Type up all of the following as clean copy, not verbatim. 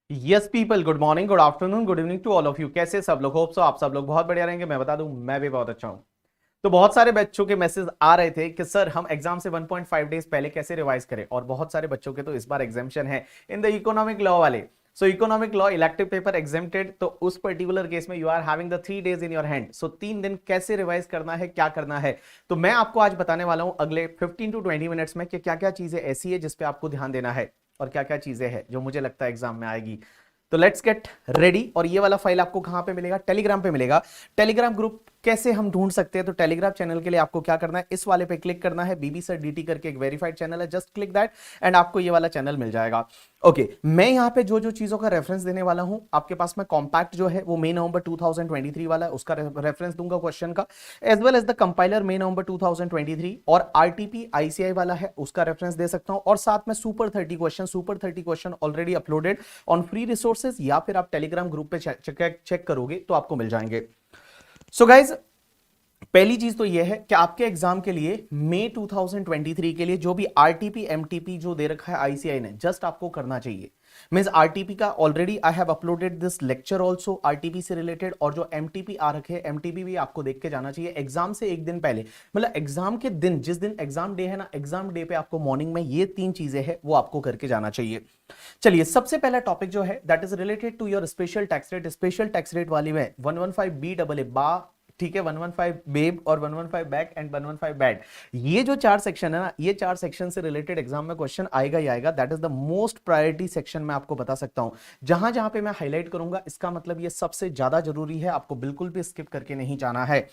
Yes people, good morning, good afternoon, good evening to all of you. कैसे सब लोग? Hope so आप सब लोग बहुत बढ़िया रहेंगे। मैं बता दूं, मैं भी बहुत अच्छा हूं। तो बहुत सारे बच्चों के मैसेज आ रहे थे कि सर हम एग्जाम से 1.5 डेज पहले कैसे रिवाइज करें, और बहुत सारे बच्चों के तो इस बार एग्जामेशन है इन द इकोनॉमिक लॉ वाले। So economic law elective paper exempted, तो उस पर्टिकुलर केस में you are having the 3 days in your hand. So 3 दिन कैसे रिवाइज करना है, क्या करना है, तो मैं आपको आज बताने वाला हूं अगले 15 to 20 मिनट्स में कि क्या क्या चीजें ऐसी है जिसपे आपको ध्यान देना है और क्या क्या चीजें हैं जो मुझे लगता है एग्जाम में आएगी। तो लेट्स गेट रेडी। और ये वाला फाइल आपको कहां पे मिलेगा? टेलीग्राम पे मिलेगा। टेलीग्राम ग्रुप कैसे हम ढूंढ सकते हैं? तो टेलीग्राम चैनल के लिए आपको क्या करना है, इस वाले पे क्लिक करना है। बीबी सर डीटी करके एक वेरीफाइड चैनल है, जस्ट क्लिक दैट एंड आपको ये वाला चैनल मिल जाएगा। ओके, मैं यहाँ पे जो जो चीजों का रेफरेंस देने वाला हूं आपके पास में, कॉम्पैक्ट जो है वो मई नवंबर 2023 वाला है, उसका रेफरेंस दूंगा क्वेश्चन का, as well as the compiler May November 2023, और आरटीपी आईसीआई वाला है उसका रेफरेंस दे सकता हूं, और साथ में super 30 question already uploaded on free resources, या फिर आप टेलीग्राम ग्रुप पे चेक करोगे तो आपको मिल जाएंगे। सो गाइज, पहली चीज तो यह है कि आपके एग्जाम के लिए मई 2023 के लिए जो भी आरटीपी एमटीपी जो दे रखा है आईसीआई ने, जस्ट आपको करना चाहिए। मींस आरटीपी का already I have uploaded this lecture also RTP से रिलेटेड, और जो एमटीपी आ रखे हैं एमटीपी भी आपको देख के जाना चाहिए एग्जाम से एक दिन पहले। मतलब एग्जाम के दिन, जिस दिन एग्जाम डे है ना, एग्जाम डे पे आपको मॉर्निंग में ये 3 चीजें हैं वो आपको करके जाना चाहिए। चलिए, सबसे पहला टॉपिक जो है that is related to your special tax rate. Special tax rate वाली में 115 बी डबल ए बा, ठीक है, 115 बेब और 115 बैक एंड 115 बैड, ये जो 4 सेक्शन है ना, ये 4 सेक्शन से रिलेटेड एग्जाम में क्वेश्चन आएगा ही आएगा। That is the most priority section. मैं आपको बता सकता हूं, जहां जहां पे मैं हाईलाइट करूंगा इसका मतलब ये सबसे ज्यादा जरूरी है, आपको बिल्कुल भी स्किप करके नहीं जाना है।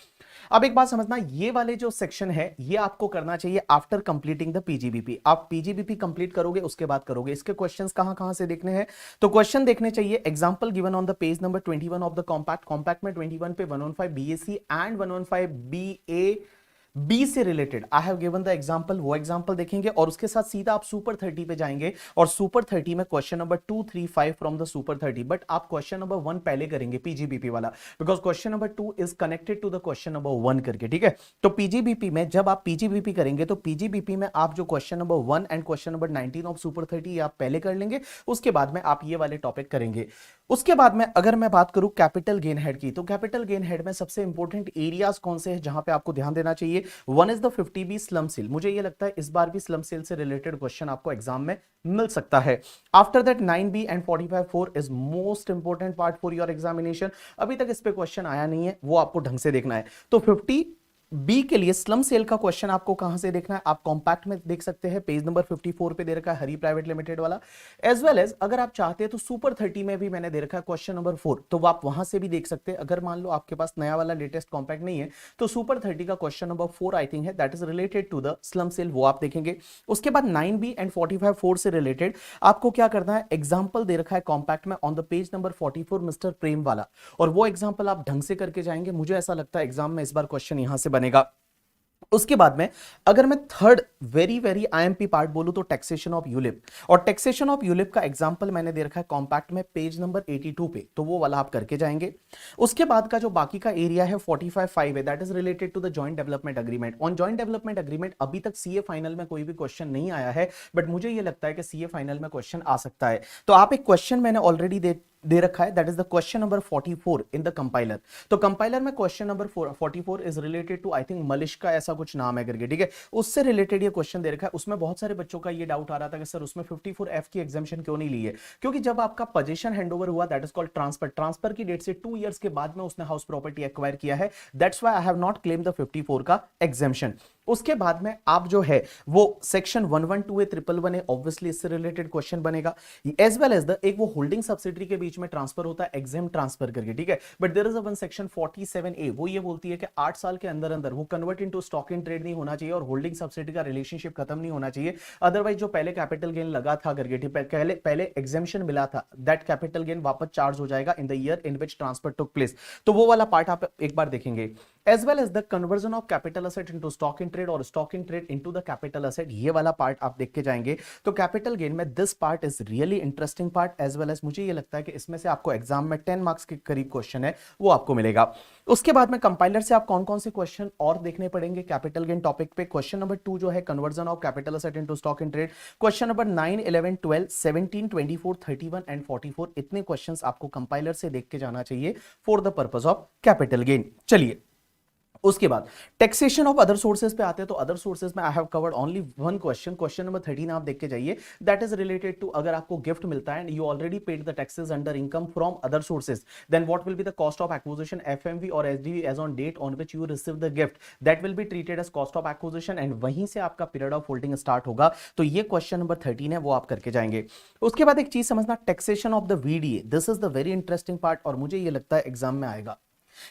अब एक बात समझना, ये वाले जो सेक्शन है ये आपको करना चाहिए आफ्टर कंप्लीटिंग द पीजीबीपी। आप पीजीबीपी कंप्लीट करोगे उसके बाद करोगे। इसके क्वेश्चंस कहां कहां से देखने हैं? तो क्वेश्चन देखने चाहिए example given on the page number 21 of the compact. Compact में 21 पे 115 बीएससी एंड 115 बीए बी से related I have given the example, वो एग्जांपल देखेंगे और उसके साथ सीधा आप सुपर 30 पे जाएंगे, और सुपर 30 में question number 235 from the super 30। But आप क्वेश्चन नंबर 1 पहले करेंगे पीजीबीपी वाला, because question number 2 is connected to the question number 1 करके, ठीक है। तो पीजीबीपी में जब आप पीजीबीपी करेंगे तो पीजीबीपी में आप जो question number 1 and question number 19 of super 30 आप पहले कर लेंगे, उसके बाद में आप ये वाले टॉपिक करेंगे। उसके बाद में अगर मैं बात करूं कैपिटल गेन हेड की, तो कैपिटल गेन हेड में सबसे इंपॉर्टेंट एरियाज कौन से हैं जहां पे आपको ध्यान देना चाहिए? One is the 50B slump sale. मुझे ये लगता है इस बार भी स्लम सेल से रिलेटेड क्वेश्चन आपको एग्जाम में मिल सकता है। After that 9B and 45(4) is most important part for your examination. अभी तक इस पे क्वेश्चन आया नहीं है, वो आपको ढंग से देखना है। तो 50B के लिए स्लम सेल का क्वेश्चन आपको कहां से देखना है? आप कॉम्पैक्ट में देख सकते हैं, पेज नंबर 54 पे दे रखा है हरी प्राइवेट लिमिटेड वाला। एज वेल एज अगर आप चाहते हैं तो सुपर 30 में भी मैंने दे रखा है क्वेश्चन नंबर 4, तो वो आप वहां से भी देख सकते हैं। अगर मान लो आपके पास नया वाला लेटेस्ट कॉम्पैक्ट नहीं है तो सुपर 30 का क्वेश्चन नंबर 4 आई थिंक है, that is related to the slump sale, वो आप देखेंगे। उसके बाद 9B एंड 45(4) से रिलेटेड आपको क्या करना है? एग्जाम्पल दे रखा है कॉम्पैक्ट में on the page number 44 mister Prem वाला, और वो एग्जाम्पल आप ढंग से करके जाएंगे। मुझे ऐसा लगता है एग्जाम में इस बार क्वेश्चन यहां से बनेगा। उसके बाद में अगर मैं third very very IMP part बोलूं तो टैक्सेशन ऑफ यूलिप, और टैक्सेशन ऑफ यूलिप का एग्जांपल मैंने दे रखा है कॉम्पैक्ट में पेज नंबर 82 पे, तो वो वाला आप करके जाएंगे। उसके बाद का जो बाकी का एरिया है 45(5) है, that is related to the joint development agreement. On joint development agreement अभी तक सीए फाइनल में कोई भी क्वेश्चन नहीं आया है, बट मुझे ये लगता है कि सीए फाइनल में क्वेश्चन आ सकता है। तो आप एक क्वेश्चन मैंने ऑलरेडी दे रखा है, that is the question number 44 in the compiler. तो कंपाइलर में question number 44 is related to I think मलिश का ऐसा कुछ नाम है करके, ठीक है, उससे रिलेटेड ये क्वेश्चन दे रखा है। उसमें बहुत सारे बच्चों का ये डाउट आ रहा था कि सर उसमें 54F की एग्जामेशन क्यों नहीं ली है? क्योंकि जब आपका पोजीशन हैंडओवर हुआ, that is called transfer, transfer की डेट से 2 इयर्स के बाद में उसने हाउस प्रॉपर्टी एक्वायर किया है, that's why I have not claim the 54 का एग्जामेशन। उसके बाद में आप जो है वो सेक्शन 112 111 ऑब्वियसली इससे रिलेटेड क्वेश्चन बनेगा, एज वेल एज द एक वो होल्डिंग सब्सिडरी के बीच में ट्रांसफर होता है एग्जाम ट्रांसफर करके, ठीक है। But there is a one section 47A, वो ये बोलती है कि 8 साल के अंदर अंदर वो convert into stock in trade नहीं होना चाहिए और होल्डिंग सब्सिडी का रिलेशनशिप खत्म नहीं होना चाहिए। अदरवाइज जो पहले कैपिटल गेन लगा था करके, पहले एग्जामेशन मिला था, दैट कैपिटल गेन वापस चार्ज हो जाएगा in the year in which transfer took place. तो वो वाला पार्ट आप एक बार देखेंगे। As well as the conversion of capital asset into stock in trade और stock in trade into the capital asset, ये वाला पार्ट आप देख के जाएंगे। तो कैपिटल गेन में this part is really interesting part, as well as मुझे ये लगता है कि इस जिसमें से आपको एग्जाम में 10 मार्क्स के करीब क्वेश्चन है वो आपको मिलेगा। उसके बाद में कंपाइलर से आप कौन कौन से क्वेश्चन और देखने पड़ेंगे कैपिटल गेन टॉपिक पे। क्वेश्चन नंबर 2 जो है conversion of capital asset into stock in trade. Question number 9, 11, 12, 17, 24, 31 and 44 इतने क्वेश्चंस आपको कंपाइलर से देख के जाना चाहिए for the purpose of capital gain. चलिए उसके बाद टैक्सेशन ऑफ अदर सोर्सेज पे आते हैं। तो अदर सोर्सेज में आई have covered only one question, question number 13 आप देख के जाइए। दैट इज रिलेटेड टू अगर आपको गिफ्ट मिलता है and you already paid the taxes under income from other sources, then what will be the cost of acquisition FMV और SDV as on date on which you receive the gift, that will be treated as cost of acquisition and वहीं से आपका period of holding start होगा। तो ये question number 13 है वो आप करके जाएंगे। उसके बाद एक चीज समझना, taxation of the VDA, this is the very interesting part और मुझे ये लगता है एग्जाम में आएगा।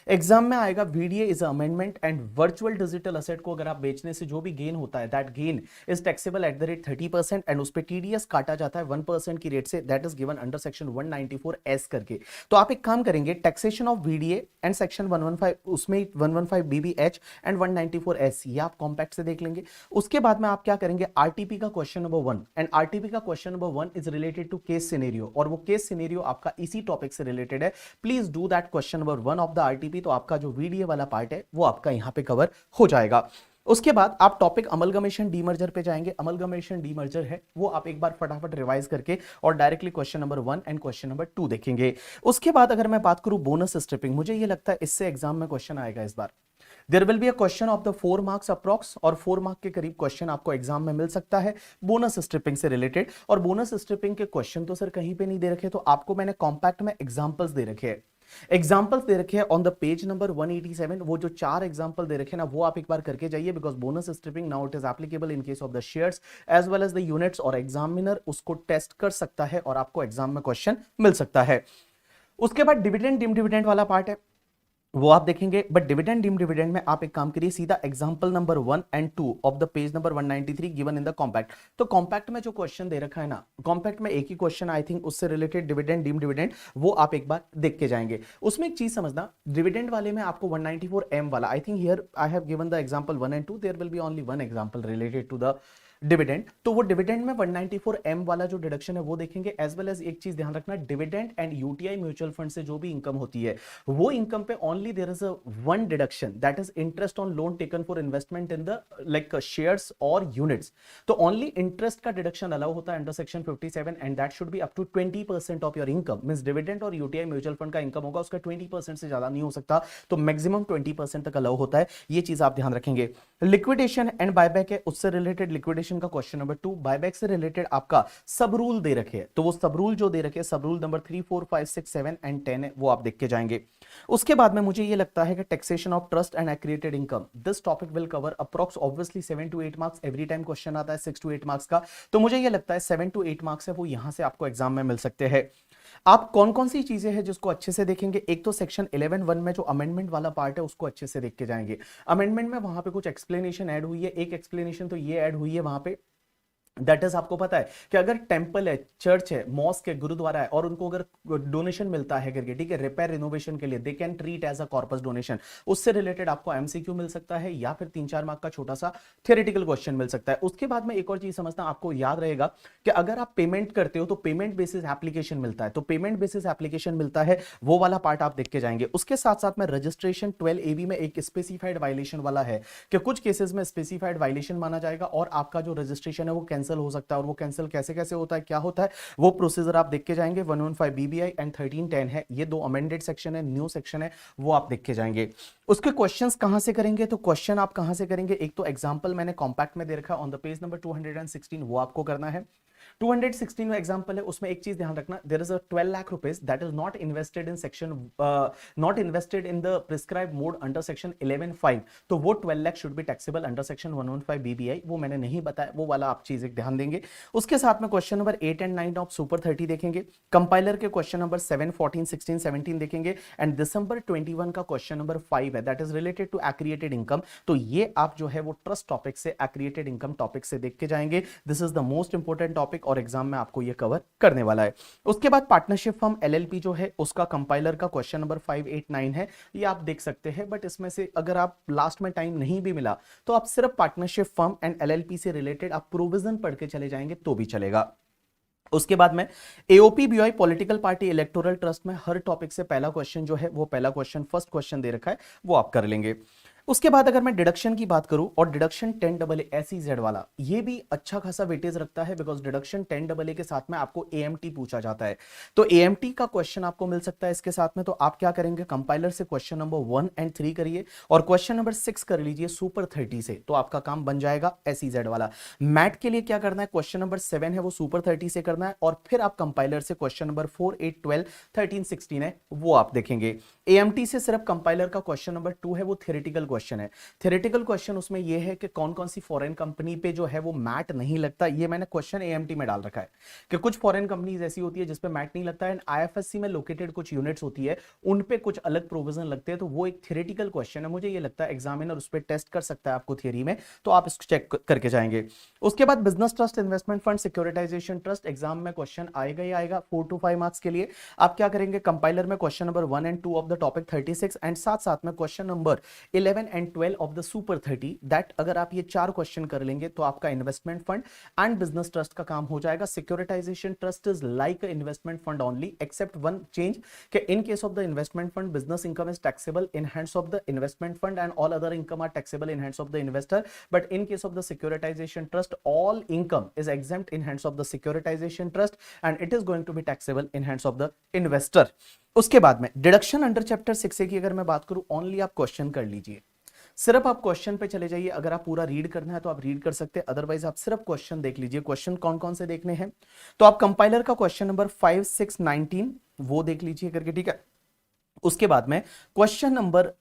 एग्जाम में आएगा VDA is amendment and virtual digital asset को अगर आप बेचने से जो भी गेन होता है that gain is taxable at the rate 30% and उस पे टीडीएस काटा जाता है 1% की रेट से, that is given under section 194 S करके। तो आप एक काम करेंगे, taxation of VDA and section 115 उसमें 115 बीबीएच एंड 194 एस ये आप कॉम्पैक्ट से देख लेंगे। उसके बाद में आप क्या करेंगे, आरटीपी का क्वेश्चन नंबर 1 एंड आरटीपी का question number 1 is related to case scenario और वो केस सिनेरियो आपका इसी टॉपिक से रिलेटेड है। Please do that question number 1 of the RTP. तो आपका जो वीडीए वाला पार्ट है वो आपका यहां पे कवर हो जाएगा। उसके बाद आप टॉपिक अमलगमेशन डीमर्जर पे जाएंगे। अमलगमेशन डीमर्जर है वो आप एक बार फटाफट रिवाइज करके और directly question number 1 and question number 2 देखेंगे। उसके बाद अगर मैं बात करूं बोनस स्ट्रिपिंग, मुझे ये लगता है इससे एग्जाम में क्वेश्चन आएगा इस बार। There will be a question of the 4 marks approx और 4 मार्क के करीब क्वेश्चन आपको एग्जाम में मिल सकता है बोनस स्ट्रिपिंग से रिलेटेड। और बोनस स्ट्रिपिंग के क्वेश्चन तो सर कहीं पे नहीं दे रखे, तो आपको मैंने कॉम्पैक्ट में एग्जांपल्स दे रखे हैं। एग्जाम्पल्स दे रखे हैं ऑन द पेज नंबर 187। वो जो 4 एग्जाम्पल दे रखे हैं ना वो आप एक बार करके जाइए, because bonus stripping now it is applicable in case of the shares as well as the units और एग्जामिनर उसको टेस्ट कर सकता है और आपको एग्जाम में क्वेश्चन मिल सकता है। उसके बाद डिविडेंड डिम डिविडेंड वाला पार्ट है वो आप देखेंगे, बट डिविडेंड डिम डिविडेंड में आप एक काम करिए, सीधा example number 1 and 2 of the page number 193 given in the compact. तो कॉम्पैक्ट में जो क्वेश्चन दे रखा है ना, कॉम्पैक्ट में एक ही क्वेश्चन आई थिंक उससे रिलेटेड डिविडेंड डिम डिविडेंड वो आप एक बार देख के जाएंगे। उसमें एक चीज समझना, डिविडेंड वाले में आपको 194M वाला I think here I have given the example 1 and 2, there will be only one example related to the dividend. तो वो डिविडेंड में 194M वाला जो डिडक्शन है वो देखेंगे, एज वेल एज एक चीज ध्यान रखना, dividend and UTI mutual fund से जो भी इनकम होती है वो इनकम पे only there is a one deduction, that is interest on loan taken for investment in the like shares और यूनिट्स। तो ओनली इंटरेस्ट का डिडक्शन अलाउ होता है under section 57 and that should be up to 20% of your income. Means dividend और UTI mutual fund का income होगा उसका 20% से ज्यादा नहीं हो सकता, तो मैक्सिमम 20% तक अलाउ होता है, ये चीज आप ध्यान रखेंगे। लिक्विडेशन एंड बायबैक है, उससे रिलेटेड लिक्विडेशन का क्वेश्चन नंबर 2, बायबैक से रिलेटेड आपका सब रूल दे रखे हैं, तो वो सब रूल जो दे रखे हैं सब रूल नंबर 3, 4, 5, 6, 7 एंड 10 है वो आप देख के जाएंगे। उसके बाद में मुझे ये लगता है कि taxation of trust and accreted income, this topic will cover approx obviously 7 to 8 marks, every time question आता है 6 to 8 मार्क्स का, तो मुझे ये लगता है 7 to 8 मार्क्स है वो यहां से आपको एग्जाम में मिल सकते हैं। आप कौन कौन सी चीजें हैं जिसको अच्छे से देखेंगे, एक तो सेक्शन 11(1) में जो अमेंडमेंट वाला पार्ट है उसको अच्छे से देख के जाएंगे। अमेंडमेंट में वहां पे कुछ एक्सप्लेनेशन ऐड हुई है, एक एक्सप्लेनेशन तो ये ऐड हुई है वहां पे, दैट इज आपको पता है कि अगर टेंपल है, चर्च है, मॉस्क है, गुरुद्वारा है और उनको अगर डोनेशन मिलता है करके, ठीक है, रिपेयर रिनोवेशन के लिए, they can treat as a corpus donation. उससे रिलेटेड आपको एमसीक्यू मिल सकता है या फिर 3-4 मार्क का छोटा सा थियोरेटिकल क्वेश्चन मिल सकता है। उसके बाद में एक और चीज समझना, आपको याद रहेगा कि अगर आप पेमेंट करते हो तो पेमेंट बेसिस एप्लीकेशन मिलता है, तो पेमेंट बेसिस एप्लीकेशन मिलता है वो वाला पार्ट आप देख के जाएंगे। उसके साथ साथ में रजिस्ट्रेशन 12AB में एक स्पेसिफाइड वायलेशन वाला है कि कुछ केसेस में स्पेसिफाइड वायलेशन माना जाएगा और आपका जो रजिस्ट्रेशन है वो कैंसिल हो सकता है, और वो कैंसिल कैसे कैसे होता है, क्या होता है, वो प्रोसीजर आप देख के जाएंगे। 115 बीबीआई एंड 1310 है, ये दो अमेंडेड सेक्शन है, न्यू सेक्शन है, वो आप देख के जाएंगे। उसके क्वेश्चंस कहां से करेंगे, तो क्वेश्चन आप कहां से करेंगे, एक तो एग्जांपल मैंने कॉम्पैक्ट में दे रखा ऑन द पेज नंबर 216, वो आपको करना है। 216 में एग्जांपल है, उसमें एक चीज ध्यान रखना, there is a 12 lakh rupees that is not invested in section, not invested in the prescribe mode under section 11(5), तो वो 12 lakh should be taxable under section 115 BBI, वो मैंने नहीं बताया, वो वाला आप चीज एक ध्यान देंगे। उसके साथ में question number 8 and 9 of super 30 देखेंगे, कंपाइलर के क्वेश्चन नंबर 7, 14, 16, 17 देखेंगे, एंड दिसंबर 21 का क्वेश्चन नंबर 5 है, that is related to accreted income. तो ये आप जो है वो ट्रस्ट टॉपिक से, एक्रिएटेड इनकम टॉपिक से देख के जाएंगे। This is the most important topic और एग्जाम में आपको ये कवर करने वाला है। उसके बाद पार्टनरशिप फर्म एलएलपी जो है उसका कंपाइलर का क्वेश्चन नंबर 5, 8, 9 है, ये आप देख सकते हैं, बट इसमें से अगर आप लास्ट में टाइम नहीं भी मिला तो आप सिर्फ पार्टनरशिप फर्म एंड एलएलपी से रिलेटेड आप प्रोविजन पढ़ के चले जाएंगे तो भी चलेगा। उसके बाद में एओपीबीवाई पॉलिटिकल पार्टी इलेक्टोरल ट्रस्ट में हर टॉपिक से पहला क्वेश्चन जो है वो पहला क्वेश्चन फर्स्ट क्वेश्चन दे रखा है, वो आप कर लेंगे। उसके बाद अगर मैं डिडक्शन की बात करूं, और डिडक्शन 10 डबल एसईजेड वाला ये भी अच्छा खासा वेटेज रखता है, बिकॉज डिडक्शन 10 डबल के साथ में आपको एएमटी पूछा जाता है, तो एएमटी का क्वेश्चन आपको मिल सकता है इसके साथ में। तो आप क्या करेंगे, कंपाइलर से क्वेश्चन नंबर 1 एंड 3 करिए और क्वेश्चन नंबर 6 कर लीजिए सुपर 30 से, तो आपका काम बन जाएगा एसईजेड वाला। मैट के लिए क्या करना है, क्वेश्चन नंबर 7 है वो सुपर 30 से करना है, और फिर आप कंपाइलर से क्वेश्चन नंबर 4, 8, 12, 13, 16 है वो आप देखेंगे। एएमटी से सिर्फ कंपाइलर का क्वेश्चन नंबर 2 है वो थ्योरेटिकल क्वेश्चन है। थ्योरेटिकल क्वेश्चन उसमें यह है कि कौन कौन सी फॉरेन कंपनी पे जो है वो मैट नहीं लगता, ये मैंने क्वेश्चन एएमटी में डाल रखा है कि कुछ फॉरेन कंपनीज ऐसी होती है जिसपे मैट नहीं लगता है, एंड आईएफएससी में लोकेटेड कुछ यूनिट्स होती है उन पे कुछ अलग प्रोविजन लगते हैं, तो वो एक थ्योरेटिकल क्वेश्चन है। मुझे ये लगता है एग्जामिनर उस पर टेस्ट कर सकता है आपको थियरी में, तो आप इसको चेक करके जाएंगे। उसके बाद business trust, investment fund, securitisation trust, exam में क्वेश्चन आएगा ही आएगा 4 to 5 मार्क्स के लिए। आप क्या करेंगे, कंपाइलर में question number 1 and 2 of the topic 36 and साथ साथ में question number 11 and 12 of the super 30, that अगर आप ये 4 क्वेश्चन कर लेंगे तो आपका investment fund and business trust का काम हो जाएगा। Securitization trust is like investment fund only except one change, कि in case of the investment fund business income is taxable in hands of the investment fund and all other income are taxable in hands of the investor, but in case of the securitisation trust all income is exempt in hands of the securitization trust and it is going to be taxable in hands of the investor। उसके बाद में deduction under chapter 6A की अगर मैं बात करूं, only आप question कर लीजिए, सिर्फ आप क्वेश्चन पे चले जाइए। अगर आप पूरा रीड करना है तो आप रीड कर सकते हैं, अदरवाइज आप सिर्फ क्वेश्चन देख लीजिए। क्वेश्चन कौन कौन से देखने हैं, तो आप कंपाइलर का क्वेश्चन नंबर 5, 6, 19 वो देख लीजिए करके, ठीक है। उसके बाद में question number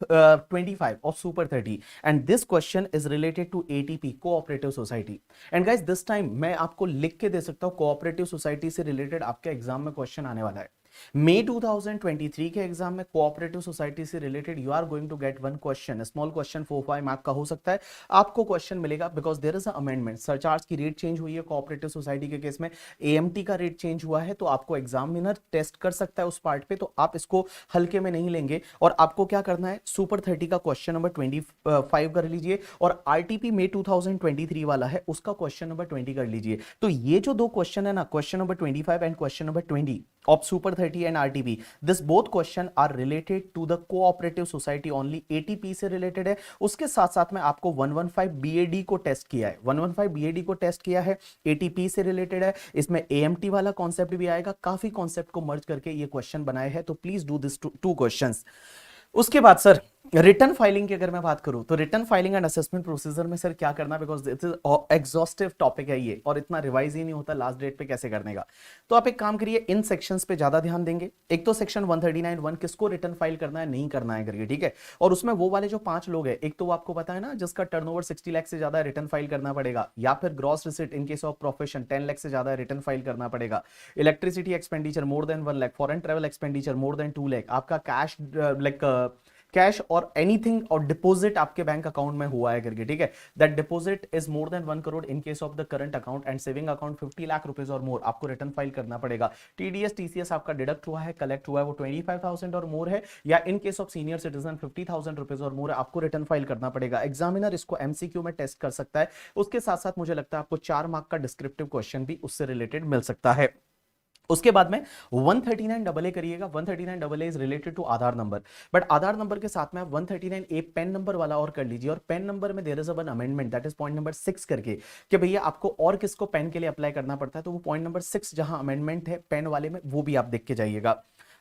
25 of super 30 and this question is related to ATP cooperative society and guys this time मैं आपको लिख के दे सकता हूं कोऑपरेटिव सोसाइटी से रिलेटेड आपके एग्जाम में क्वेश्चन आने वाला है। मई 2023 के एग्जाम में कोऑपरेटिव सोसाइटी से related you are going to get one question, small question 4-5 mark का हो सकता है, आपको क्वेश्चन मिलेगा because there is a amendment, surcharge की रेट चेंज हुई है कोऑपरेटिव सोसाइटी के केस में, एएमटी का रेट चेंज हुआ है, तो आपको एग्जामिनर टेस्ट कर सकता है उस पार्ट पे, तो आप इसको हल्के में नहीं लेंगे। और आपको क्या करना है, सुपर 30 का क्वेश्चन नंबर 25 कर लीजिए और आरटीपी में 2023 वाला है उसका क्वेश्चन नंबर 20 कर लीजिए। तो ये जो दो क्वेश्चन है ना, question number 25 and question number 20 of Super 30 and RTP, this both question are related to the cooperative society only, ATP से related है। उसके साथ साथ में आपको 115 BAD को टेस्ट किया है, 115 BAD को टेस्ट किया है, ATP से रिलेटेड है, इसमें AMT वाला कॉन्सेप्ट भी आएगा, काफी कॉन्सेप्ट को मर्ज करके ये क्वेश्चन बनाए हैं, तो please do this two questions. उसके बाद सर रिटर्न फाइलिंग की अगर मैं बात करूं तो return filing and assessment procedure में सर क्या करना, because it is exhaustive topic है ये और इतना रिवाइज ही नहीं होता लास्ट डेट पे कैसे करने का। तो आप एक काम करिए, इन सेक्शंस पे ज्यादा ध्यान देंगे। एक तो सेक्शन 139(1) किसको रिटर्न फाइल करना है नहीं करना है करके, ठीक है। और उसमें वो वाले जो 5 लोग हैं, एक तो आपको पता है ना जिसका टर्नओवर 60 लाख से ज्यादा रिटर्न फाइल करना पड़ेगा, या फिर gross receipt in case of profession 10 lakh से ज्यादा रिटर्न फाइल करना पड़ेगा, electricity expenditure more than 1 lakh, foreign travel expenditure more than 2 lakh, आपका कैश लाइक कैश और एनीथिंग और डिपॉजिट आपके बैंक अकाउंट में हुआ है करके, ठीक है, that deposit is more than 1 crore in case of the current account and saving account 50 lakh rupees और मोर, आपको रिटर्न फाइल करना पड़ेगा। टीडीएस टीसीएस आपका डिडक्ट हुआ है, कलेक्ट हुआ है, वो 25,000 और मोर है, या इन case of senior citizen 50,000 rupees और मोर है, आपको रिटर्न फाइल करना पड़ेगा। एग्जामिनर इसको एमसीक्यू में टेस्ट कर सकता है। उसके साथ साथ मुझे लगता है आपको 4 मार्क का डिस्क्रिप्टिव क्वेश्चन भी उससे रिलेटेड मिल सकता है। उसके बाद में 139AA करिएगा। 139AA is related to Aadhaar number, but Aadhaar number के साथ में आप 139A पेन नंबर वाला और कर लीजिए, और पेन नंबर में there is one amendment that is point number 6 करके, कि भैया आपको और किसको पेन के लिए अप्लाई करना पड़ता है, तो वो पॉइंट नंबर 6 जहां अमेंडमेंट है पेन वाले में वो भी आप देख के जाइएगा।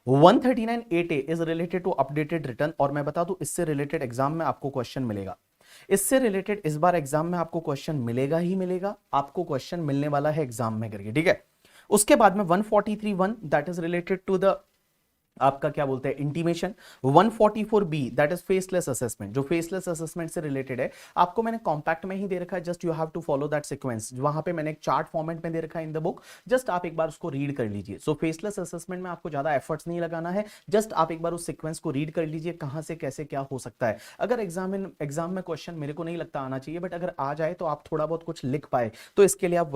139(8A is related to updated return, और मैं बता दूं इससे रिलेटेड एग्जाम में आपको क्वेश्चन मिलेगा, इससे रिलेटेड इस बार एग्जाम में आपको क्वेश्चन मिलेगा ही मिलेगा, आपको क्वेश्चन मिलने वाला है एग्जाम में करके, ठीक है। उसके बाद में 143(1) that is related to the आपका क्या बोलते हैं intimation. 144B that is faceless assessment, जो फेसलेस असेसमेंट से रिलेटेड है, आपको मैंने कॉम्पैक्ट में ही दे रखा है, just you have to follow that sequence, वहां पे मैंने एक चार्ट फॉर्मेट में दे रखा है इन द बुक, जस्ट आप एक बार उसको रीड कर लीजिए। सो फेसलेस असेसमेंट में आपको ज्यादा एफर्ट्स नहीं लगाना है, जस्ट आप एक बार उस सीक्वेंस को रीड कर लीजिए कहां से कैसे क्या हो सकता है। अगर एग्जाम में क्वेश्चन मेरे को नहीं लगता आना चाहिए, बट अगर आ जाए तो आप थोड़ा बहुत कुछ लिख पाए, तो इसके लिए आप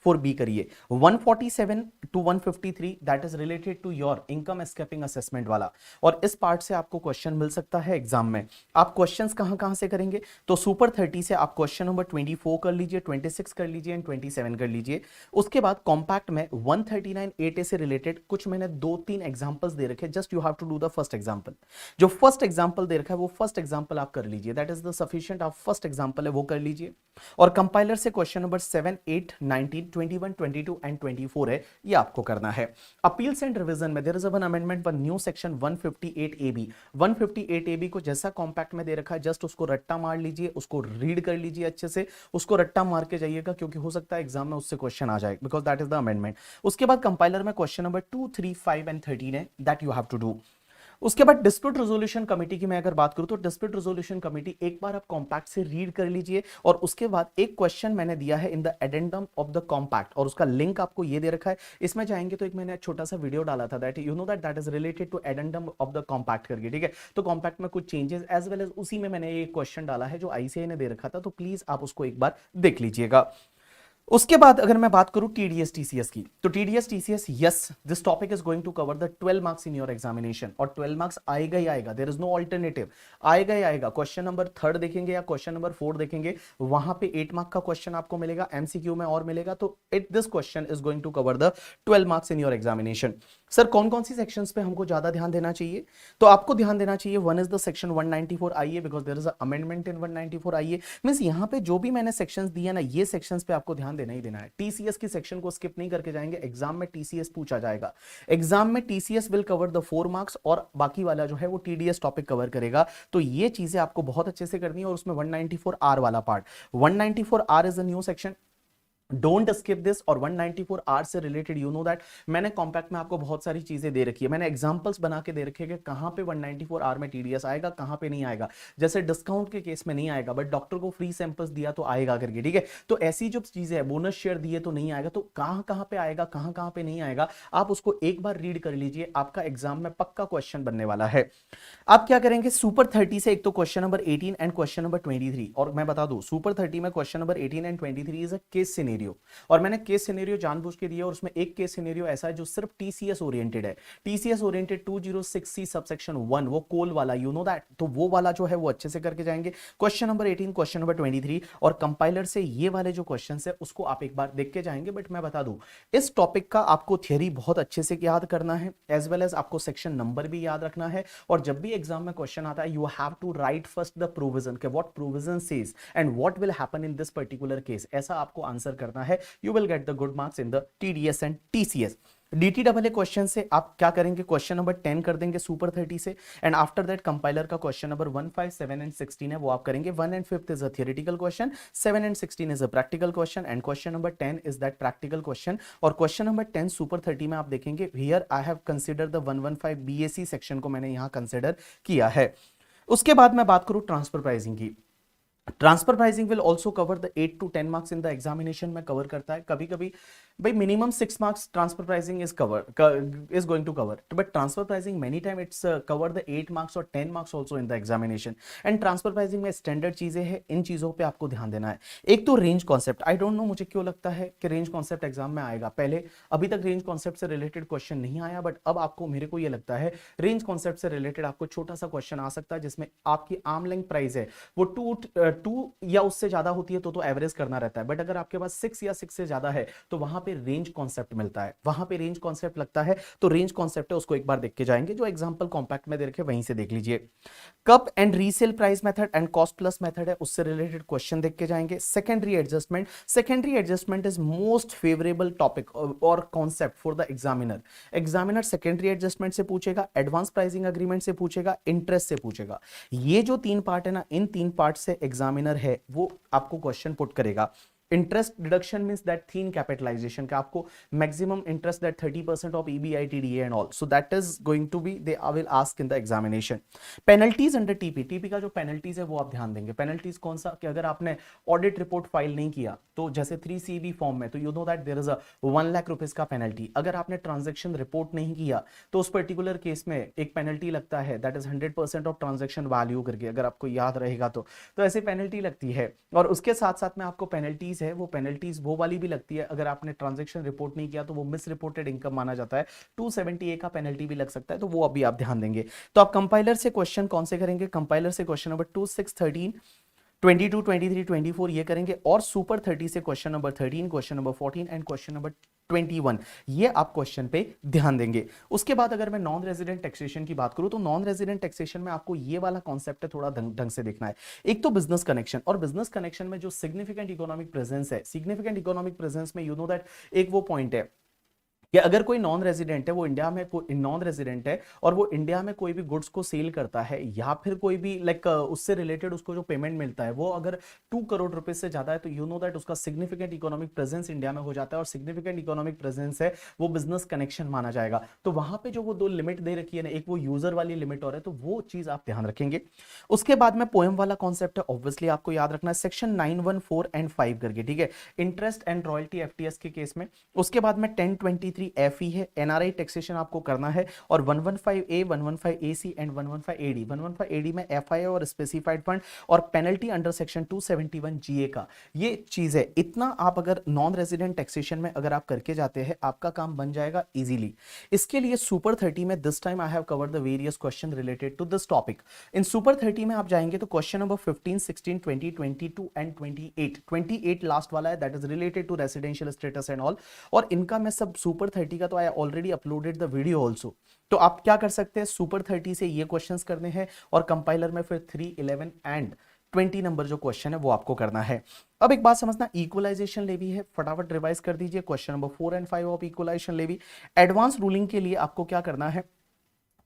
फॉर बी करिए 147 to 153 that is related to your income escaping assessment वाला, और इस पार्ट से आपको क्वेश्चन मिल सकता है एग्जाम में। आप क्वेश्चंस कहां कहां से करेंगे, तो सुपर 30 से आप क्वेश्चन नंबर 24 कर लीजिए, 26 कर लीजिए एंड 27 कर लीजिए। उसके बाद कॉम्पैक्ट में 139 8A से रिलेटेड कुछ मैंने 2-3 एग्जांपल्स दे रखे, just you have to do the first example. जो फर्स्ट एग्जांपल दे रखा है वो फर्स्ट एग्जांपल आप कर लीजिए, दैट इज द सफिशिएंट। आप फर्स्ट एग्जांपल है वो कर लीजिए, और कंपाइलर से क्वेश्चन नंबर 7 8 19 21 22 एंड 24 है, ये आपको करना है। अपील्स एंड रिवीजन में there is one amendment one new section 158AB। 158AB को जैसा कॉम्पैक्ट में दे रखा है जस्ट उसको रट्टा मार लीजिए, उसको रीड कर लीजिए अच्छे से, उसको रट्टा मार के जाइएगा, क्योंकि हो सकता है एग्जाम में उससे क्वेश्चन आ जाए, because that is the amendment. उसके बाद कंपाइलर में क्वेश्चन नंबर 2 3 5 एंड 13 है, that you have to do. उसके बाद डिस्प्यूट रेजोल्यूशन कमेटी की मैं अगर बात करूं तो डिस्प्यूट रेजोल्यूशन कमेटी एक बार आप कॉम्पैक्ट से रीड कर लीजिए, और उसके बाद एक क्वेश्चन मैंने दिया है in the addendum of the compact, और उसका लिंक आपको ये दे रखा है। इसमें जाएंगे तो एक मैंने छोटा सा वीडियो डाला था, that you know that is related to addendum of the compact करके, ठीक है। तो कॉम्पैक्ट में कुछ चेंजेस एज वेल एज उसी में मैंने ये क्वेश्चन डाला है जो आईसीआई ने दे रखा था, तो प्लीज आप उसको एक बार देख लीजिएगा। उसके बाद अगर मैं बात करूं टीडीएस टीसीएस की, तो TDS TCS yes this topic is going to cover the 12 marks in your examination, और 12 मार्क्स आएगा ही आएगा, देयर इज नो अल्टरनेटिव, आएगा ही आएगा। क्वेश्चन नंबर 3 देखेंगे या क्वेश्चन नंबर 4 देखेंगे, वहां पे 8 मार्क का क्वेश्चन आपको मिलेगा, एमसीक्यू में और मिलेगा, तो this question is going to cover the 12 marks in your examination. Sir कौन कौन सी सेक्शंस पे हमको ज्यादा ध्यान देना चाहिए, तो आपको ध्यान देना चाहिए one is the section 194 IA, because there is a amendment in 194 IA. Means यहां पे जो भी मैंने सेक्शंस दिए ना, ये सेक्शंस पे आपको ध्यान देना ही देना है। टीसीएस की सेक्शन को स्किप नहीं करके जाएंगे, एग्जाम में टीसीएस पूछा जाएगा, एग्जाम में TCS will cover the 4 marks, और बाकी वाला जो है वो टीडीएस टॉपिक कवर करेगा। तो ये चीजें आपको बहुत अच्छे से करनी है, और उसमें 194R वाला part, 194R is a new section, don't skip this. और 194 आर से रिलेटेड यू नो दैट मैंने कॉम्पैक्ट में आपको बहुत सारी चीजें दे रखी है, मैंने एग्जांपल्स बना के दे रखे हैं कि कहां पे 194 आर में टीडीएस आएगा, कहां पे नहीं आएगा। जैसे डिस्काउंट के केस में नहीं आएगा, बट डॉक्टर को फ्री सैंपल्स दिया तो आएगा करके, ठीक है। तो ऐसी जो चीजें है, बोनस शेयर दिए तो नहीं आएगा, तो कहां कहां पे आएगा, कहां कहां पे नहीं आएगा, आप उसको एक बार रीड कर लीजिए, आपका एग्जाम में पक्का क्वेश्चन बनने वाला है। आप क्या करेंगे, सुपर 30 से एक तो question number 18 and question number 23, और मैं बता दूं सुपर 30 में question number 18 and 23 is a case scenario, और मैंने केस सिनेरियो जानबूझ के दिया, और उसमें एक केस सिनेरियो ऐसा है जो सिर्फ टीसीएस ओरिएंटेड है, टीसीएस ओरिएंटेड 206C सबसेक्शन 1, वो कोल वाला, यू नो दैट, तो वो वाला जो है वो अच्छे से करके जाएंगे। क्वेश्चन नंबर 18 क्वेश्चन नंबर 23, और कंपाइलर से ये वाले जो क्वेश्चंस है उसको आप एक बार देख के जाएंगे। बट मैं बता दूं इस टॉपिक का आपको थियरी बहुत अच्छे से याद करना है, एज वेल एज आपको सेक्शन नंबर भी याद रखना है, और जब भी एग्जाम में क्वेश्चन आता है you have to write first the provision के what provision says and what will happen in this particular case, ऐसा आपको आंसर करना है। You will get the good marks in the TDS and TCS. DTW question से आप क्या करेंगे, question number 10 कर देंगे सुपर 30 से, एंड आफ्टर दैट कंपाइलर का क्वेश्चन नंबर 1 5 7 एंड 16 है वो आप करेंगे। 1 and 5 is a theoretical question, 7 and 16 is a practical question, and question number 10 is that practical question. और क्वेश्चन नंबर 10 सुपर 30 में आप देखेंगे, here I have consider the 115 BSc section को मैंने यहां कंसीडर किया है। उसके बाद मैं बात करूं ट्रांसफर प्राइसिंग की, transfer pricing will also cover the 8 to 10 marks in the examination में कवर करता है। कभी कभी भाई minimum 6 marks transfer pricing is going to cover, but transfer pricing many time it's cover the 8 marks और 10 marks also in the examination. And transfer pricing में standard चीजें हैं, इन चीजों पे आपको ध्यान देना है। एक तो range concept, I don't know मुझे क्यों लगता है कि रेंज कॉन्सेप्ट एग्जाम में आएगा, पहले अभी तक रेंज कॉन्सेप्ट से रिलेटेड क्वेश्चन नहीं आया, बट अब आपको मेरे को ये लगता है रेंज कॉन्सेप्ट से रिलेटेड आपको छोटा सा क्वेश्चन आ सकता है, जिसमें आपकी आर्म लेंथ प्राइस है वो 2 या उससे ज्यादा होती है तो एवरेज करना रहता है, बट अगर आपके पास 6 या 6 से ज्यादा है तो वहां पे रेंज कॉन्सेप्ट मिलता है, वहां पे रेंज कॉन्सेप्ट लगता है। तो रेंज कॉन्सेप्ट है उसको एक बार देख के जाएंगे, जो एग्जांपल कॉम्पैक्ट में दे रखे वहीं से देख लीजिए। CUP and resale price method and cost plus method है, उससे रिलेटेड क्वेश्चन देख के जाएंगे। Secondary adjustment is most favourable topic और concept for the examiner. Examiner secondary adjustment से पूछेगा, एडवांस प्राइसिंग अग्रीमेंट से पूछेगा, इंटरेस्ट से पूछेगा। ये जो 3 पार्ट है ना, इन 3 पार्ट से एग्जामिनर है वो आपको क्वेश्चन पुट करेगा। Interest deduction means that thin capitalisation का आपको maximum interest that 30% of EBITDA and all, so that is going to be they will ask in the examination. Penalties under TP का जो penalties है वो आप ध्यान देंगे। पेनल्टीज कौन सा, कि अगर आपने ऑडिट रिपोर्ट फाइल नहीं किया तो जैसे 3CB फॉर्म में, तो you know that there is a 1 lakh rupees का पेनल्टी। अगर आपने ट्रांजेक्शन रिपोर्ट नहीं किया तो उस पर्टिकुलर केस में एक पेनल्टी लगता है, that is 100% of transaction value करके, अगर आपको याद रहेगा तो ऐसे पेनल्टी लगती है। और उसके साथ साथ में आपको पेनल्टीज पेनल्टीज है वो पेनल्टीज वो वाली भी लगती है, अगर आपने ट्रांजैक्शन रिपोर्ट नहीं किया तो वो मिस रिपोर्टेड इनकम माना जाता है, 270A का पेनल्टी भी लग सकता है, तो वो अभी आप ध्यान देंगे। तो आप कंपाइलर से क्वेश्चन कौन से करेंगे, कंपाइलर से क्वेश्चन नंबर 2, 6, 13, 22, 23, 24 ये करेंगे, और सुपर 30 से question number 13, question number 14 and question number 21 ये आप क्वेश्चन पे ध्यान देंगे। उसके बाद अगर मैं नॉन रेजिडेंट टैक्सेशन की बात करूं तो नॉन रेजिडेंट टैक्सेशन में आपको ये वाला कॉन्सेप्ट है थोड़ा ढंग से देखना है। एक तो बिजनेस कनेक्शन, और बिजनेस कनेक्शन में जो सिग्निफिकेंट इकोनॉमिक प्रेजेंस है, सिग्निफिकेंट इकोनॉमिक प्रेजेंस में यू नो दैट एक वो पॉइंट है कि अगर कोई नॉन रेजिडेंट है, वो इंडिया में नॉन रेजिडेंट है और वो इंडिया में कोई भी गुड्स को सेल करता है या फिर कोई भी लाइक उससे रिलेटेड उसको जो पेमेंट मिलता है वो अगर 2 करोड़ रुपए से ज्यादा है, तो यू नो दैट उसका सिग्निफिकेंट इकोनॉमिक प्रेजेंस इंडिया में हो जाता है, और सिग्निफिकेंट इकोनॉमिक प्रेजेंस है वो बिजनेस कनेक्शन माना जाएगा। तो वहां पे जो वो 2 लिमिट दे रखी है ना, एक वो यूजर वाली लिमिट और है, तो वो चीज आप ध्यान रखेंगे। उसके बाद में पोएम वाला कॉन्सेप्ट है, ऑब्वियसली आपको याद रखना है, सेक्शन 9, 1, 4 एंड 5 करके, ठीक है, इंटरेस्ट एंड रॉयल्टी एफटीएस के केस में। उसके बाद में 1023 एफई है, एनआरआई टैक्सेशन आपको करना है, और 115A, 115AC and 115AD, 115AD में एफआई और स्पेसिफाइड फंड और पेनल्टी अंडर सेक्शन 271 जीए का, ये चीज है। इतना आप अगर नॉन रेजिडेंट टैक्सेशन में अगर आप करके जाते हैं, आपका काम बन जाएगा इजीली। इसके लिए सुपर 30 में this time I have covered the various question related to this topic. In super 30 में आप जाएंगे तो क्वेश्चन नंबर 15, 16, 20, 22 एंड 28 लास्ट वाला है, that is related to residential status and all, और इनका मैं सब सुपर 30 का तो I already uploaded the video also. तो आप क्या कर सकते हैं, सुपर 30 से ये क्वेश्चंस करने हैं, और कंपाइलर में फिर 3, 11 एंड 20 नंबर जो क्वेश्चन है वो आपको करना है। अब एक बात समझना, इक्वलाइजेशन लेवी है, फटाफट रिवाइज कर दीजिए question number 4 and 5 of equalisation levy. Advance ruling के लिए आपको क्या करना है,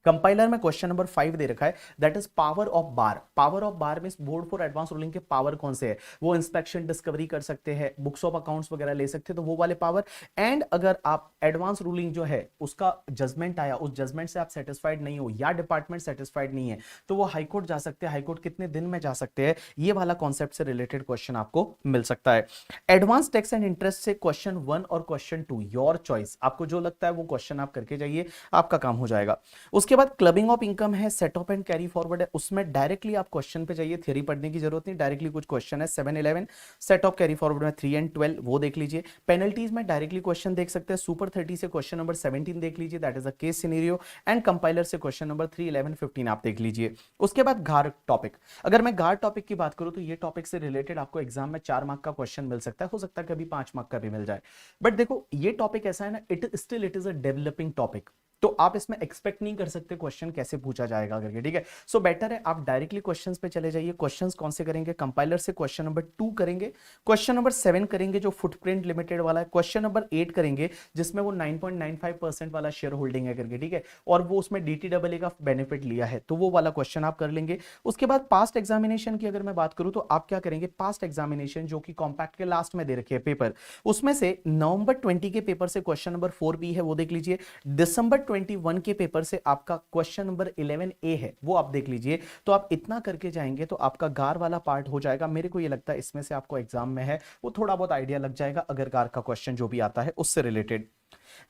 कंपाइलर में क्वेश्चन नंबर 5 दे रखा है, that is power of bar. Power of बार में बोर्ड फॉर एडवांस रूलिंग के पावर कौन से है, वो इंस्पेक्शन डिस्कवरी कर सकते हैं, बुक्स ऑफ अकाउंट्स वगैरह ले सकते हैं, तो वो वाले पावर। एंड अगर आप एडवांस रूलिंग जो है उसका जजमेंट आया, उस जजमेंट से आप सेटिस्फाइड नहीं हो या डिपार्टमेंट सेटिस्फाइड नहीं है, तो वो हाईकोर्ट जा सकते हैं। हाईकोर्ट कितने दिन में जा सकते हैं, ये वाला कॉन्सेप्ट से रिलेटेड क्वेश्चन आपको मिल सकता है। एडवांस टैक्स एंड इंटरेस्ट से क्वेश्चन 1 और क्वेश्चन 2 योर चॉइस, आपको जो लगता है वो क्वेश्चन आप करके जाइए, आपका काम हो जाएगा। उसके बाद क्लबिंग ऑफ इनकम है, set of and carry forward है, उसमें डायरेक्टली आप क्वेश्चन पे जाइए, थ्योरी पढ़ने की जरूरत नहीं, डायरेक्टली कुछ क्वेश्चन है 7, 11, सेट ऑफ कैरी फॉरवर्ड में 3 एंड 12 वो देख लीजिए। पेनल्टीज में डायरेक्टली क्वेश्चन देख सकते हैं, सुपर 30 से क्वेश्चन नंबर 17 देख लीजिए, that is a case scenario, and compiler से क्वेश्चन नंबर 3, 11, 15 आप देख लीजिए। उसके बाद गार टॉपिक, अगर मैं गार टॉपिक की बात करूं तो ये टॉपिक से रिलेटेड आपको एग्जाम में 4 मार्क का क्वेश्चन मिल सकता है, हो सकता है कभी 5 मार्क का भी मिल जाए। बट देखो ये टॉपिक ऐसा है ना, it is a developing topic, तो आप इसमें एक्सपेक्ट नहीं कर सकते क्वेश्चन कैसे पूछा जाएगा करके, ठीक है। सो बेटर है आप डायरेक्टली क्वेश्चंस पे चले जाइए। क्वेश्चंस कौन से करेंगे, कंपाइलर से क्वेश्चन नंबर 2 करेंगे, क्वेश्चन नंबर 7 करेंगे जो फुटप्रिंट लिमिटेड वाला है, क्वेश्चन नंबर 8 करेंगे जिसमें वो 9.95% वाला शेयर होल्डिंग है करके, ठीक है, और वो उसमें डीटीडब्ल्यूए का बेनिफिट लिया है, तो वो वाला क्वेश्चन आप कर लेंगे। उसके बाद पास्ट एग्जामिनेशन की अगर मैं बात करूं तो आप क्या करेंगे, पास्ट एग्जामिनेशन जो कि कॉम्पैक्ट के लास्ट में दे रखे हैं पेपर, उसमें से नवंबर 20 के पेपर से क्वेश्चन नंबर 4 भी है वो देख लीजिए, दिसंबर 21 के पेपर से आपका क्वेश्चन नंबर 11A है वो आप देख लीजिए। तो आप इतना करके जाएंगे तो आपका गार वाला पार्ट हो जाएगा। मेरे को ये लगता है इसमें से आपको एग्जाम में है वो थोड़ा बहुत आइडिया लग जाएगा, अगर गार का क्वेश्चन जो भी आता है उससे रिलेटेड।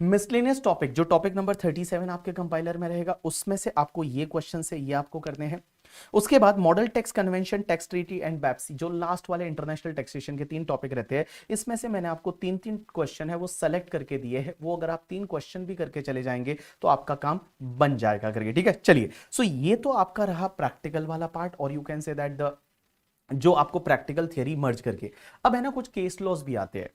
मिसलेनियस टॉपिक जो टॉपिक नंबर 37 आपके कंपाइलर में रहेगा, उसमें से आपको ये क्वेश्चन से ये आपको करने हैं। उसके बाद model tax convention, tax treaty and BEPS जो लास्ट वाले इंटरनेशनल टैक्सेशन के 3 टॉपिक रहते हैं, इसमें से मैंने आपको 3-3 क्वेश्चन है वो सेलेक्ट करके दिए हैं, वो अगर आप 3 क्वेश्चन भी करके चले जाएंगे तो आपका काम बन जाएगा करके, ठीक है। चलिए, सो ये तो आपका रहा प्रैक्टिकल वाला पार्ट, और you can say that the जो आपको प्रैक्टिकल थियरी मर्ज करके। अब है ना कुछ केस लॉस भी आते हैं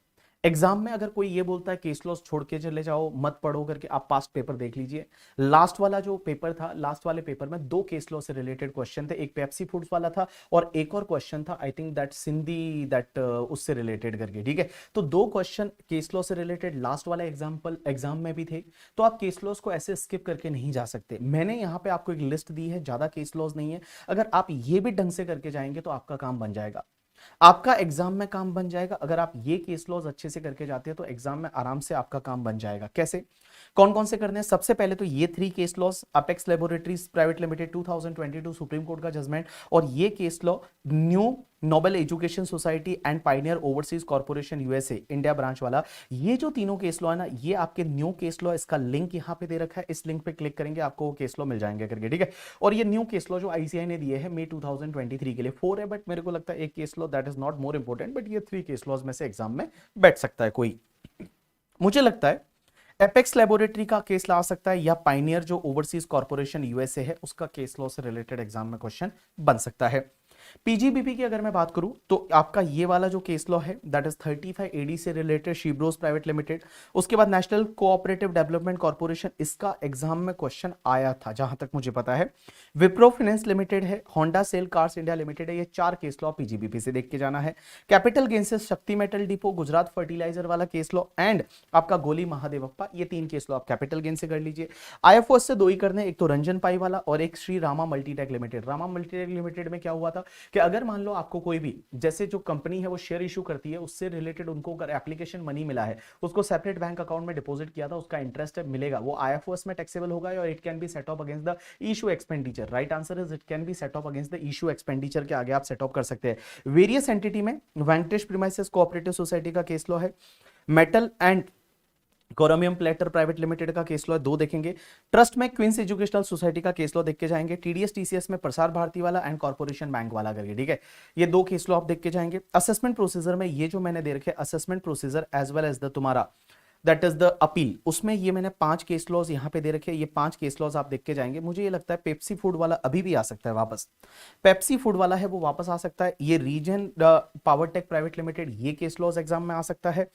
एग्जाम में, अगर कोई ये बोलता है केस लॉस छोड़ के चले जाओ मत पढ़ो करके, आप पास्ट पेपर देख लीजिए। लास्ट वाला जो पेपर था, लास्ट वाले पेपर में 2 केस लॉ से रिलेटेड क्वेश्चन थे, एक पेप्सी फूड्स वाला था और एक और क्वेश्चन था I think that Sindhi that उससे रिलेटेड करके, ठीक है। तो 2 क्वेश्चन केस लॉ से रिलेटेड लास्ट वाला एग्जाम में भी थे, तो आप केस लॉस को ऐसे स्किप करके नहीं जा सकते। मैंने यहाँ पे आपको एक लिस्ट दी है, ज्यादा केस लॉस नहीं है, अगर आप ये भी ढंग से करके जाएंगे तो आपका काम बन जाएगा, आपका एग्जाम में काम बन जाएगा। अगर आप ये केस लॉज अच्छे से करके जाते हैं तो एग्जाम में आराम से आपका काम बन जाएगा। कैसे, कौन कौन से करने हैं? सबसे पहले तो ये 3 case laws, apex laboratories private limited 2022 supreme court का जजमेंट, और ये case law new Nobel education society and pioneer overseas corporation USA India branch वाला, ये जो तीनों केस लॉ है ना, ये आपके न्यू केस लॉ, इसका लिंक यहां पे दे रखा है, इस लिंक पे क्लिक करेंगे आपको वो केस लॉ मिल जाएंगे करके, ठीक है। और ये न्यू केस लॉ जो आईसीआई ने दिए है मई 2023 के लिए, 4 है, बट मेरे को लगता है एक case law that is not more important, but ये 3 केस लॉज में से एग्जाम में बैठ सकता है कोई। मुझे लगता है एपेक्स लेबोरेटरी का केस ला सकता है, या पाइनियर जो ओवरसीज कॉर्पोरेशन यूएसए है उसका केस लॉ से रिलेटेड एग्जाम में क्वेश्चन बन सकता है। पीजीबीपी की अगर मैं बात करूं तो आपका ये वाला जो केस लॉ है दैट इज 35 एडी से रिलेटेड शिब्रोस प्राइवेट लिमिटेड, उसके बाद नेशनल कोऑपरेटिव डेवलपमेंट कॉर्पोरेशन, इसका एग्जाम में क्वेश्चन आया था जहां तक मुझे पता है। विप्रो फाइनेंस लिमिटेड है, Honda Siel cars India limited है, ये 4 केस लॉ पीजीबीपी से देख के जाना है। कैपिटल गेन से शक्ति मेटल डिपो, गुजरात फर्टिलाइजर वाला केस लॉ, एंड आपका गोली महादेवप्पा, ये 3 केस लॉ आप कैपिटल गेन से कर लीजिए। आईएफओएस से 2 ही करने, एक तो रंजन पाई वाला और एक Shri Rama Multitech limited. Rama Multitech limited में क्या हुआ था कि अगर मान लो आपको कोई भी, जैसे जो कंपनी है वो शेयर इशू करती है, उससे रिलेटेड उनको अगर एप्लीकेशन मनी मिला है, उसको सेपरेट बैंक अकाउंट में डिपॉजिट किया था, उसका इंटरेस्ट मिलेगा, वो आईएफओएस में टैक्सेबल होगा, और it can be set of against the issue expenditure. Right answer is it can be set of against the issue expenditure के आगे आप सेट ऑफ कर सकते हैं। वेरियस एंटिटी में वेंकटेश प्रीमाइसेस कोऑपरेटिव सोसाइटी का केस लॉ है, metal and chromium plater private limited का केस लॉ 2 देखेंगे, ट्रस्ट में क्वींस एजुकेशनल सोसाइटी का केस लॉ देख के जाएंगे, टीडीएस टीसीएस में प्रसार भारती वाला एंड कॉर्पोरेशन बैंक वाला करके, ठीक है, ये 2 केस लॉ आप देख के जाएंगे। असेसमेंट प्रोसीजर में ये जो मैंने दे रखे assessment procedure as well as the तुम्हारा दैट इज द अपील, उसमें ये मैंने 5 केस लॉज यहां पे दे रखे, ये 5 केस लॉज आप देख के जाएंगे। मुझे ये लगता है पेप्सी फूड वाला अभी भी आ सकता है वापस, पेप्सी फूड वाला है वो वापस आ सकता है। ये Regen power tech private limited, ये केस लॉज एग्जाम में आ सकता है,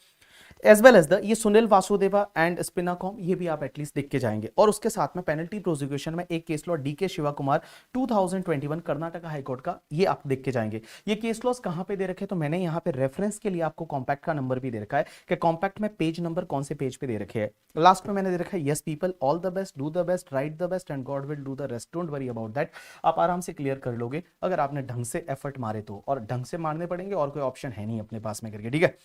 एज वेल एज द ये सुनील वासुदेवा एंड स्पिनाकॉम, ये भी आप एटलीस्ट देख के जाएंगे। और उसके साथ में पेनल्टी प्रोसिक्यूशन में एक case law DK Shiva Kumar 2021 Karnataka high court का, ये आप देख के जाएंगे। ये केस लॉस कहां पे दे रखे, तो मैंने यहां पे रेफरेंस के लिए आपको कॉम्पैक्ट का नंबर भी दे रखा है कि कॉम्पैक्ट में पेज नंबर कौन से पेज पे दे रखे हैं। लास्ट में मैंने दे रखा है yes people, all the best, do the best, right the best and God will do the rest, don't worry about that. आप आराम से क्लियर कर लोगे अगर आपने ढंग से एफर्ट मारे तो, और ढंग से मारने पड़ेंगे, और कोई ऑप्शन है नहीं अपने पास में करके, ठीक है।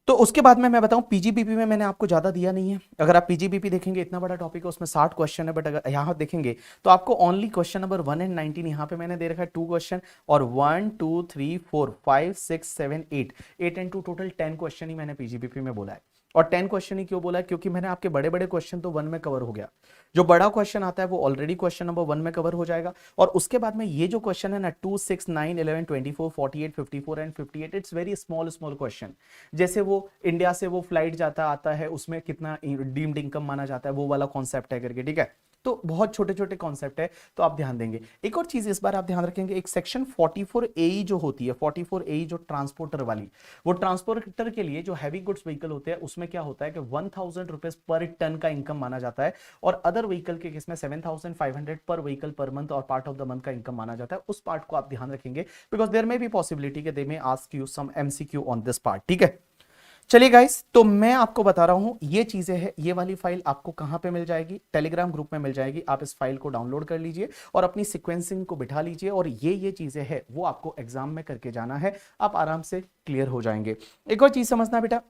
तो उसके बाद में मैं बताऊं पीजीबीपी में मैंने आपको ज्यादा दिया नहीं है। अगर आप पीजीबीपी देखेंगे इतना बड़ा टॉपिक है, उसमें 60 क्वेश्चन है, बट अगर यहां देखेंगे तो आपको ओनली क्वेश्चन नंबर 1 एंड 19 यहां पे मैंने दे रखा है 2 क्वेश्चन, और 1 2 3 4 5 6 7 8 एंड 2 टोटल 10 क्वेश्चन ही मैंने पीजीबीपी में बोला है। और 10 क्वेश्चन ही क्यों बोला है, क्योंकि मैंने आपके बड़े बड़े क्वेश्चन तो 1 में कवर हो गया, जो बड़ा क्वेश्चन आता है वो ऑलरेडी क्वेश्चन नंबर 1 में कवर हो जाएगा। और उसके बाद में ये जो क्वेश्चन है ना 2 6 9 11 24 48 54 and 58, it's very small small question. जैसे वो इंडिया से वो फ्लाइट जाता आता है, उसमें कितना डीम्ड इनकम माना जाता है, वो वाला कॉन्सेप्ट है करके, ठीक है। तो बहुत छोटे छोटे कॉन्सेप्ट है, तो आप ध्यान देंगे। एक और चीज इस बार आप ध्यान रखेंगे, एक सेक्शन 44 ए जो होती है, 44 ए जो ट्रांसपोर्टर वाली, वो ट्रांसपोर्टर के लिए जो हैवी गुड्स व्हीकल होते हैं उसमें क्या होता है कि 1000 रुपीज पर टन का इनकम माना जाता है, और अदर व्हीकल के केस में 7500 पर व्हीकल पर मंथ और पार्ट ऑफ द मंथ का इनकम माना जाता है। उस पार्ट को आप ध्यान रखेंगे, because there may be possibility कि they may ask you some MCQ on this part, ठीक है। चलिए गाइस, तो मैं आपको बता रहा हूं ये चीजें हैं। ये वाली फाइल आपको कहां पे मिल जाएगी, टेलीग्राम ग्रुप में मिल जाएगी। आप इस फाइल को डाउनलोड कर लीजिए और अपनी सीक्वेंसिंग को बिठा लीजिए, और ये चीजें हैं वो आपको एग्जाम में करके जाना है, आप आराम से क्लियर हो जाएंगे। एक और चीज समझना बेटा,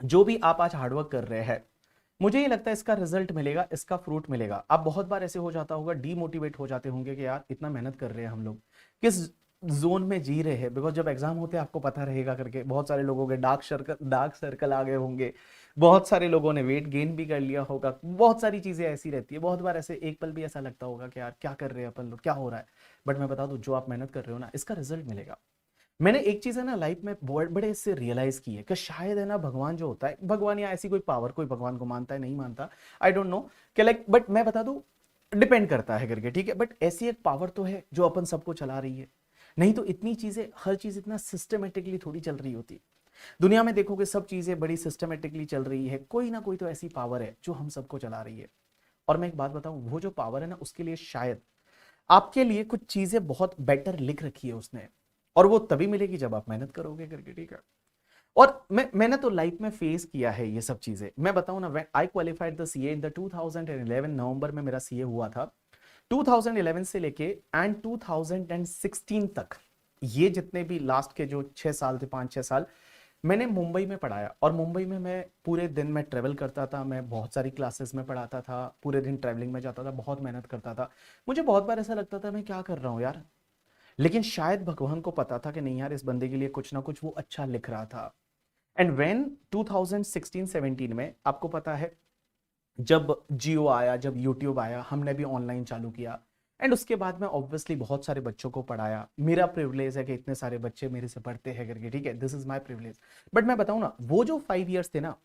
जो भी आप आज हार्डवर्क कर रहे हैं, मुझे ये लगता है इसका रिजल्ट मिलेगा, इसका फ्रूट मिलेगा। आप बहुत बार ऐसे हो जाता होगा, डीमोटिवेट हो जाते होंगे कि यार इतना मेहनत कर रहे हैं हम लोग, किस जोन में जी रहे हैं, बिकॉज जब एग्जाम होते हैं आपको पता रहेगा करके। बहुत सारे लोगों के डार्क सर्कल आ गए होंगे, बहुत सारे लोगों ने वेट गेन भी कर लिया होगा, बहुत सारी चीजें ऐसी रहती है। बहुत बार ऐसे एक पल भी ऐसा लगता होगा कि यार क्या कर रहे हैं अपन लोग, क्या हो रहा है। बट मैं बता दूं, जो आप मेहनत कर रहे हो ना, इसका रिजल्ट मिलेगा। मैंने एक चीज है ना लाइफ में बड़े से रियलाइज की है कि शायद है ना भगवान जो होता है, भगवान या ऐसी कोई पावर, कोई भगवान को मानता है नहीं मानता, आई डोंट नो कि लाइक, बट मैं बता दूं डिपेंड करता है करके, ठीक है। बट ऐसी एक पावर तो है जो अपन सबको चला रही है, नहीं तो इतनी चीजें, हर चीज इतना सिस्टमेटिकली थोड़ी चल रही होती। दुनिया में देखोगे सब चीजें बड़ी सिस्टमेटिकली चल रही है, कोई ना कोई तो ऐसी पावर है जो हम सबको चला रही है। और मैं एक बात बताऊं, वो जो पावर है ना, उसके लिए शायद आपके लिए कुछ चीजें बहुत बेटर लिख रखी है उसने, और वो तभी मिलेगी जब आप मेहनत करोगे करके, ठीक है। और मैंने तो लाइफ में फेस किया है ये सब चीजें। मैं बताऊं ना, आई qualified the CA in the 2011, नवंबर में मेरा सीए हुआ था। 2011 से लेके एंड 2016 तक, ये जितने भी लास्ट के जो 6 साल थे, 5-6 साल, मैंने मुंबई में पढ़ाया और मुंबई में मैं पूरे दिन में ट्रेवल करता था, मैं बहुत सारी क्लासेस में पढ़ाता था, पूरे दिन ट्रैवलिंग में जाता था, बहुत मेहनत करता था। मुझे बहुत बार ऐसा लगता था मैं क्या कर रहा हूँ यार, लेकिन शायद भगवान को पता था कि नहीं यार, इस बंदे के लिए कुछ ना कुछ वो अच्छा लिख रहा था। एंड व्हेन 2016-17 में आपको पता है, जब जियो आया, जब यूट्यूब आया, हमने भी ऑनलाइन चालू किया। एंड उसके बाद में ऑब्वियसली बहुत सारे बच्चों को पढ़ाया। मेरा प्रिविलेज है कि इतने सारे बच्चे मेरे से पढ़ते हैं करके, ठीक है, this is my privilege. But मैं बताऊं ना, वो जो 5 इयर्स थे ना,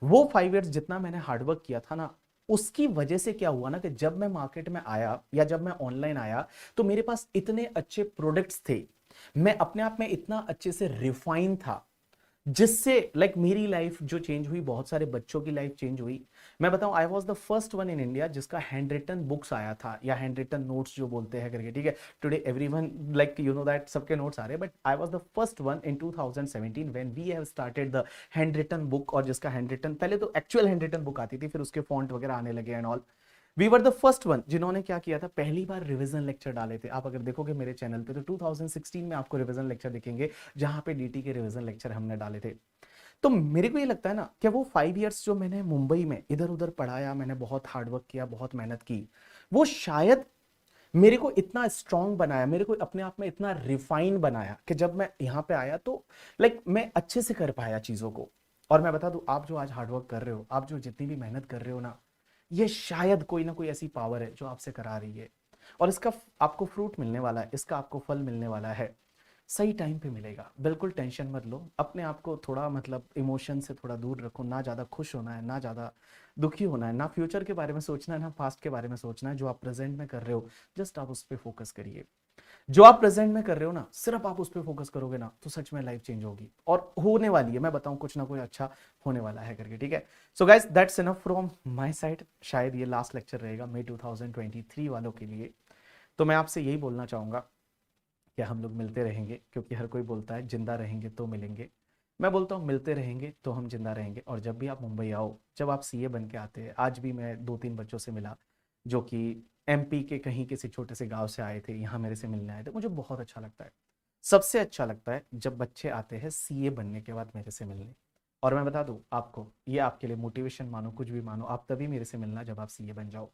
वो 5 इयर्स जितना मैंने हार्डवर्क किया था ना, उसकी वजह से क्या हुआ ना कि जब मैं मार्केट में आया या जब मैं ऑनलाइन आया, तो मेरे पास इतने अच्छे प्रोडक्ट्स थे, मैं अपने आप में इतना अच्छे से रिफाइन था, जिससे मेरी लाइफ जो चेंज हुई, बहुत सारे बच्चों की लाइफ चेंज हुई। मैं बताऊं, आई was the first one in India जिसका हैंड रिटन बुक्स आया था, या हैंड रिटन नोट्स जो बोलते हैं करके, ठीक है। Today everyone you know that सबके नोट्स आ रहे हैं, but I was the first one in 2017 when we have started the hand written book. और जिसका हैंड रिटन, पहले तो एक्चुअल हैंड रिटन बुक आती थी, फिर उसके फॉन्ट वगैरह आने लगे and all. We were the first one जिन्होंने क्या किया था, पहली बार रिवीजन लेक्चर डाले थे। आप अगर देखोगे मेरे चैनल पे तो 2016 में आपको रिवीजन लेक्चर दिखेंगे, जहां पे डीटी के रिवीजन लेक्चर हमने डाले थे। तो मेरे को ये लगता है ना कि वो 5 इयर्स जो मैंने मुंबई में इधर उधर पढ़ाया, मैंने बहुत हार्डवर्क किया, बहुत मेहनत की, वो शायद मेरे को इतना स्ट्रांग बनाया, मेरे को अपने आप में इतना रिफाइन बनाया कि जब मैं यहाँ पे आया तो मैं अच्छे से कर पाया चीजों को। और मैं बता दूं, आप जो आज हार्डवर्क कर रहे हो, आप जो जितनी भी मेहनत कर रहे हो ना, ये शायद कोई ना कोई ऐसी पावर है जो आपसे करा रही है। और इसका आपको फ्रूट मिलने वाला है, इसका आपको फल मिलने वाला है, सही टाइम पे मिलेगा। बिल्कुल टेंशन मत लो, अपने आप को थोड़ा इमोशन से थोड़ा दूर रखो। ना ज़्यादा खुश होना है, ना ज़्यादा दुखी होना है, ना फ्यूचर के बारे में सोचना है, ना पास्ट के बारे में सोचना है। जो आप प्रेजेंट में कर रहे हो, जस्ट आप उस पर फोकस करिए। जो आप प्रेजेंट में कर रहे हो ना, सिर्फ आप उस पर फोकस करोगे ना, तो सच में लाइफ चेंज होगी और होने वाली है। मैं बताऊं, कुछ ना कुछ अच्छा होने वाला है करके, ठीक है। So guys, that's enough from my side. शायद ये लास्ट लेक्चर रहेगा मई 2023 वालों के लिए। तो मैं आपसे यही बोलना चाहूंगा कि हम लोग मिलते रहेंगे, क्योंकि हर कोई बोलता है जिंदा रहेंगे तो मिलेंगे। मैं बोलता हूँ मिलते रहेंगे तो हम जिंदा रहेंगे। और जब भी आप मुंबई आओ, जब आप सीए बन के आते हैं, आज भी मैं 2-3 बच्चों से मिला जो कि एमपी के कहीं किसी छोटे से गांव से आए थे, यहाँ मेरे से मिलने आए थे। मुझे बहुत अच्छा लगता है, सबसे अच्छा लगता है जब बच्चे आते हैं सीए बनने के बाद मेरे से मिलने। और मैं बता दूं आपको, ये आपके लिए मोटिवेशन मानो, कुछ भी मानो, आप तभी मेरे से मिलना जब आप सीए बन जाओ।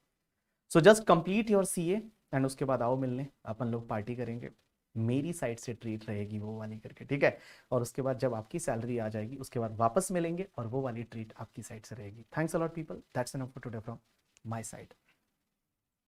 So just complete your CA and उसके बाद आओ मिलने, अपन लोग पार्टी करेंगे। मेरी साइड से ट्रीट रहेगी वो वाली करके, ठीक है। और उसके बाद जब आपकी सैलरी आ जाएगी, उसके बाद वापस मिलेंगे और वो वाली ट्रीट आपकी साइड से रहेगी। Thanks a lot people, that's enough for today from my side.